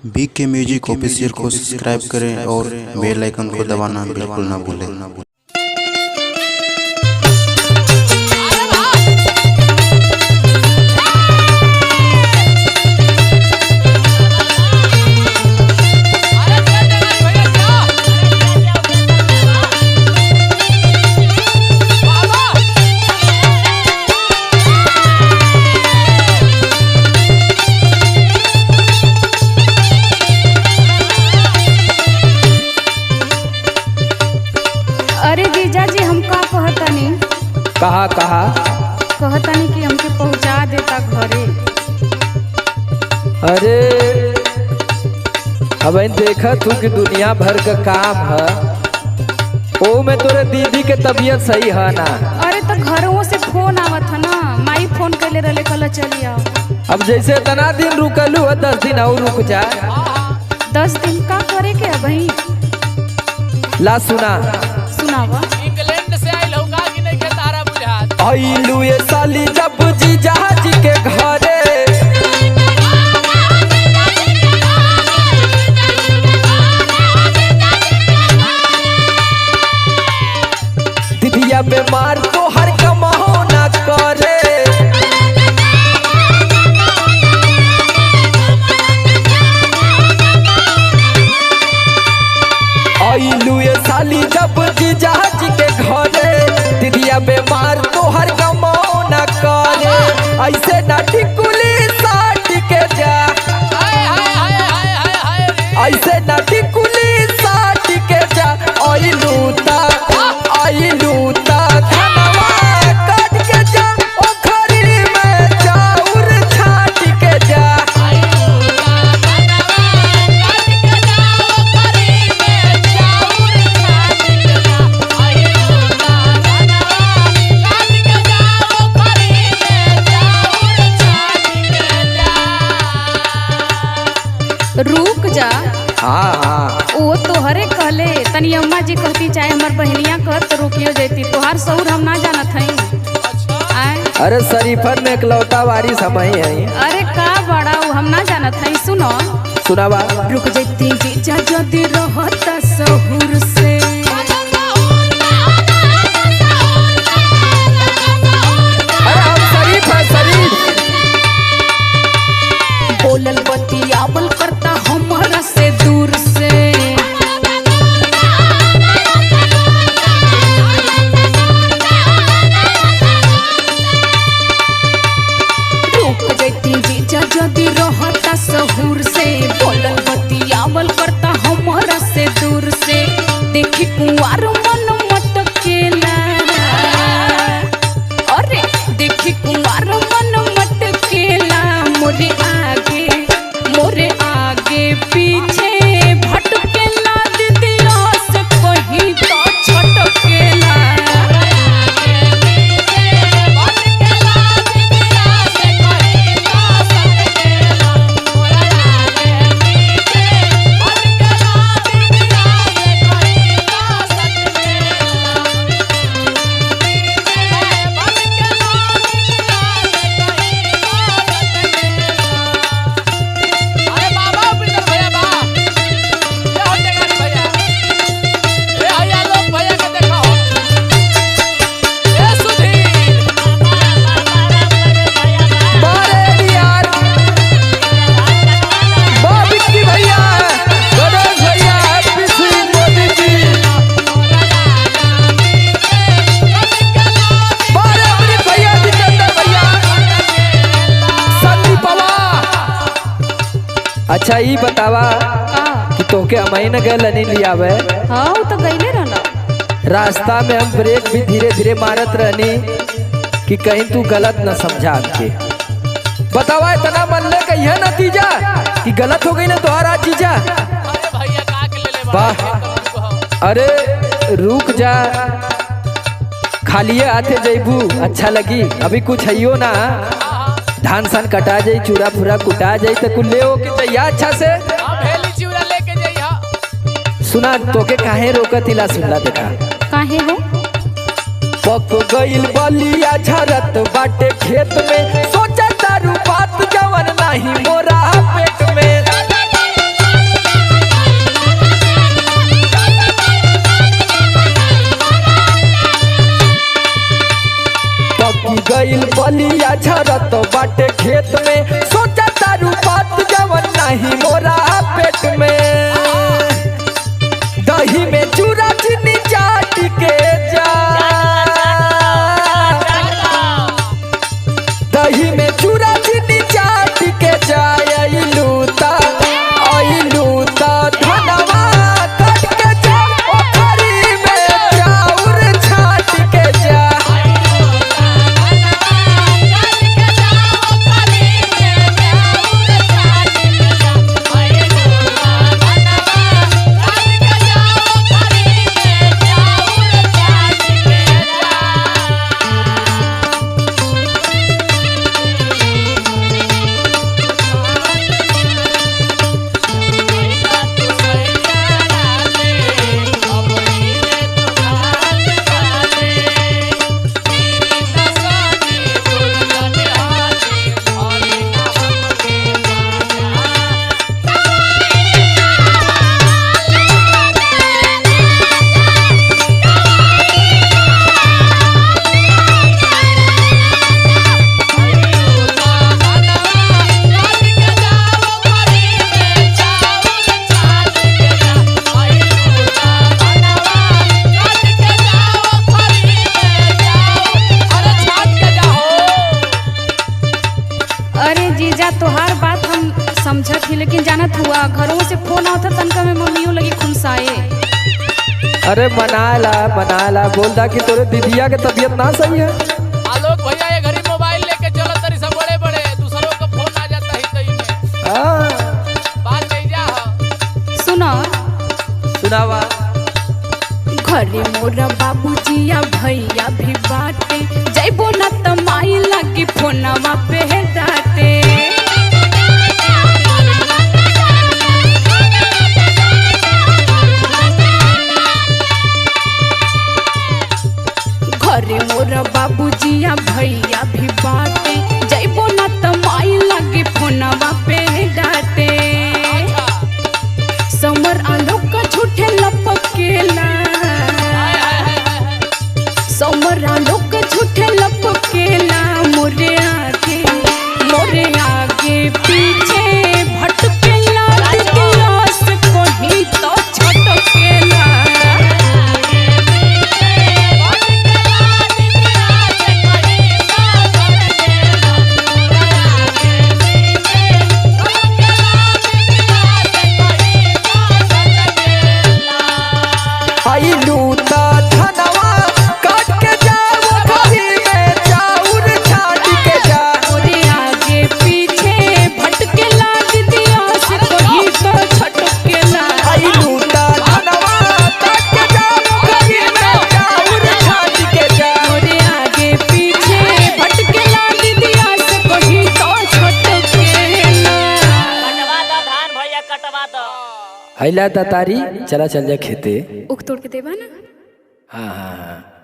BK music official को subscribe करें और बेल आइकन को दबाना बिल्कुल ना भूलें। अरे जीजा जी हम का कहतनी कहतनी कि हमके पहुंचा देता घरे। अरे अब देखा तू कि दुनिया भर का काम है, ओ में तोरे दीदी के तबीयत सही है ना। अरे तो घरों से फोन आवत है ना, माई फोन कैले रहे कल चली आओ। अब जैसे तना दिन रुकलू है 10 दिन और रुक जा। 10 दिन का करे के भाई? ला सुना सुनावा। इंग्लैंड से आइल होगा कि नहीं के तारा बुझात आइलू ये साली जब जीजा जी के घरे, दीदिया बीमार तो हर कमाओ ना करे। आइलू ये साली जब जीजा जी के घरे, दीदिया बीमार तो हर कमाओ ना करे। ऐसे ना टिकुली साट के जा, हाय हाय हाय हाय हाय हाय रे। ऐसे ना टिकुली साट के जा। आइलू ता धनवा काट के जा, ओखरी में चाउर छाट के जा। रुक जा। हाँ वो तोहरे कहले, तनी अम्मा जी कहती चाहे हमार बहनिया कहत तो रुकियो जैती। तोहार सौर हम ना जानत हई। आए अरे शरीफन में इकलौता वारिस हम ही है। अरे का बड़ा वो हम ना जानत हई। सुनो सुनावा। रुक जैती जीजा जदी रहत सहूर से। अरे हम शरीफ है शरीफ। बोलल बतियावल करता हमरा से दूर से। रुक जैती जीजा जदी रहता सहूर से। बोलल बतियावल करता हमरा से दूर से। देखी कुंवार मन मटकेला, अरे देखी कुंवार मन मटकेला। मोरे आगे पीछे भटकेला, दीदिया से कहीं तो छटकेला। अरे बाबा बिंदर भैया बा ये होते गाड़ी भैया ए भैया लोग भैया के देखो ए सुधीर बारे यार, बाबिक्की भैया, गणेश भैया, पीसी मोदी जी, बारे अमृत भैया, जितेंद्र भैया, संदीपवा। अच्छा ये बतावा कि तोके अमई न गए नहीं लियावे। हाँ वो तो गईले रहला। रास्ता में हम ब्रेक भी धीरे धीरे मारत रहनी कि कहीं तू गलत न समझा के। बतावा इतना मन ले कही है नतीजा कि गलत हो गई ना तुम्हारा चीजा। अरे भैया का के ले ले वाह। अरे रुक जा, खालिए आते जैबू अच्छा लगी। अभी कुछ है ना, धान सान कटा जाई, चूड़ा फूरा कुटा जाई तो कुल ले के चाहिए अच्छा से। हां भेली चिवड़ा लेके जइहा। सुना तोके काहे रोकत इला सुनला देखा। काहे हो? पक गइल बलिया झरत बाटे खेत में, सोचा तारू बात जवन नहीं मोरा पेट में। जानत हुआ घरों से फोन आवता तनका में मम्मियों लगी खुनसाए। अरे मना ला बोल दा कि तोरे दीदिया के तबीयत ना सही है। आलोक भैया ये घड़ी मोबाइल लेके चलो तरी सब बड़े बड़े दूसरों का फोन आ जाता ही तई में। बात नहीं जा सुना सुनावा। घरे मोरा बाबूजिया भैया भी बाटे जैबो न त माई लगी फोनवा पे डाटे। घरे मोरा बाबूजिया भैया भी बाटे जैबो न त माई लगी फोनवा पे डाटे। समर आलोक का झूठे लपकेला, समर आलोक का झूठे लपकेला। मोरे आगे पीछे भटकेला दिलास कहीं तो छटकेला। हैला तारी चला चल जा खेते। उख तोड़ के देबा ना। हाँ हाँ हाँ।